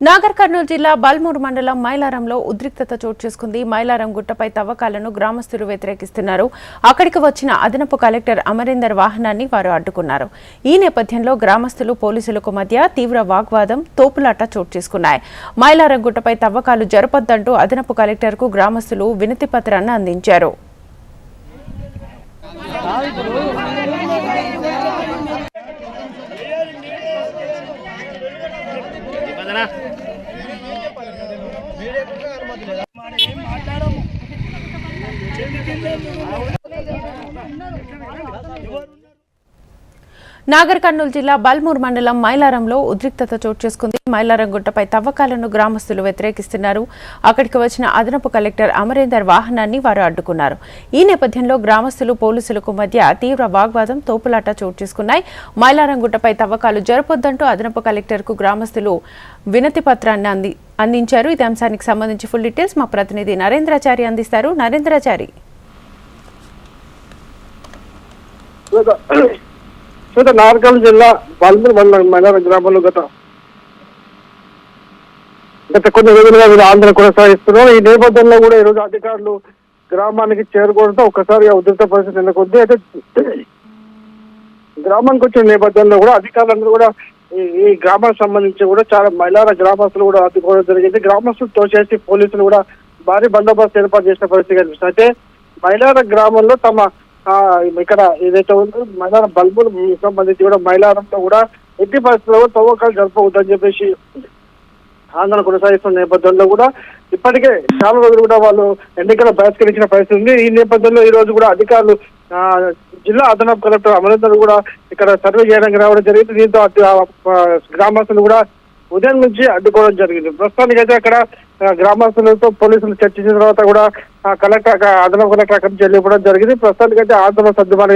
నాగర్ కర్నూలు జిల్లా బల్మూరు మండలం మైలారంలో ఉద్రిక్తత చోటు చేసుకుంది. మైలారం గుట్టపై తవ్వకాలను గ్రామస్తులు వ్యతిరేకిస్తున్నారు. అక్కడికి వచ్చిన అదనపు కలెక్టర్ అమరీందర్ వాహనాన్ని వారు అడ్డుకున్నారు. ఈ నేపథ్యంలో గ్రామస్తులు పోలీసులకు మధ్య తీవ్ర వాగ్వాదం, తోపులాట చోటు చేసుకున్నాయి. మైలారం గుట్టపై తవ్వకాలు జరపొద్దంటూ అదనపు కలెక్టర్కు గ్రామస్తులు వినతి పత్రాన్ని అందించారు. నాగర్ కర్నూలు జిల్లా బల్మూరు మండలం మైలారంలో ఉద్రిక్తత చోటు చేసుకుంది. మైలారం గుట్టపై తవ్వకాలను గ్రామస్తులు వ్యతిరేకిస్తున్నారు. అక్కడికి వచ్చిన అదనపు కలెక్టర్ అమరీందర్ వాహనాన్ని వారు అడ్డుకున్నారు. ఈ నేపథ్యంలో గ్రామస్తులు పోలీసులకు మధ్య తీవ్ర వాగ్వాదం, తోపులాట చోటు చేసుకున్నాయి. మైలారం గుట్టపై తవ్వకాలు జరపొద్దంటూ అదనపు కలెక్టర్కు గ్రామస్తులు వినతి పత్రాన్ని అందించారు. ఇదే అంశానికి సంబంధించి ఫుల్ డీటెయిల్స్ మా ప్రతినిధి నరేంద్రాచారి అందిస్తారు. నరేంద్రాచారి, నాగర్ జిల్లా బల్మూరు మండలం మైలారం గ్రామంలో గత కొన్ని రోజులుగా ఆందోళన కొనసాగిస్తున్నారు. ఈ నేపథ్యంలో కూడా ఈరోజు అధికారులు గ్రామానికి చేరుకోవడంతో ఒక్కసారిగా ఉద్రిక్త పరిస్థితి నెలకొంది. అయితే గ్రామానికి వచ్చిన నేపథ్యంలో కూడా అధికారులందరూ కూడా ఈ గ్రామానికి సంబంధించి కూడా చాలా మైలార గ్రామస్తులు కూడా అడ్డుకోవడం జరిగింది. గ్రామస్తులు తోచేసి పోలీసులు కూడా భారీ బందోబస్తు ఏర్పాటు చేసిన పరిస్థితి కనిపిస్తుంది. అయితే మైలార గ్రామంలో తమ ఇక్కడ ఏదైతే ఉందో మైలారం బల్మూరు సంబంధించి కూడా మైలారంలో కూడా ఎట్టి పరిస్థితుల్లో తవ్వకాలు జరపవద్దని చెప్పేసి ఆందోళన కొనసాగిస్తున్న నేపథ్యంలో కూడా ఇప్పటికే చాలా రోజులు కూడా వాళ్ళు ఎన్నికల బహిష్కరించిన పరిస్థితి ఉంది. ఈ నేపథ్యంలో ఈ రోజు కూడా అధికారులు జిల్లా అదనపు కలెక్టర్ అమరీందర్ కూడా ఇక్కడ సర్వే చేయడానికి రావడం జరిగింది. దీంతో గ్రామస్తులు కూడా ఉదయం నుంచి అడ్డుకోవడం జరిగింది. ప్రస్తుతానికి అయితే అక్కడ గ్రామస్తులతో పోలీసులు చర్చించిన తర్వాత కూడా అదనపు కలెక్టర్ అక్కడి నుంచి వెళ్ళిపోవడం జరిగింది. ప్రస్తుతానికి అయితే ఆందోళన సర్దుబాటు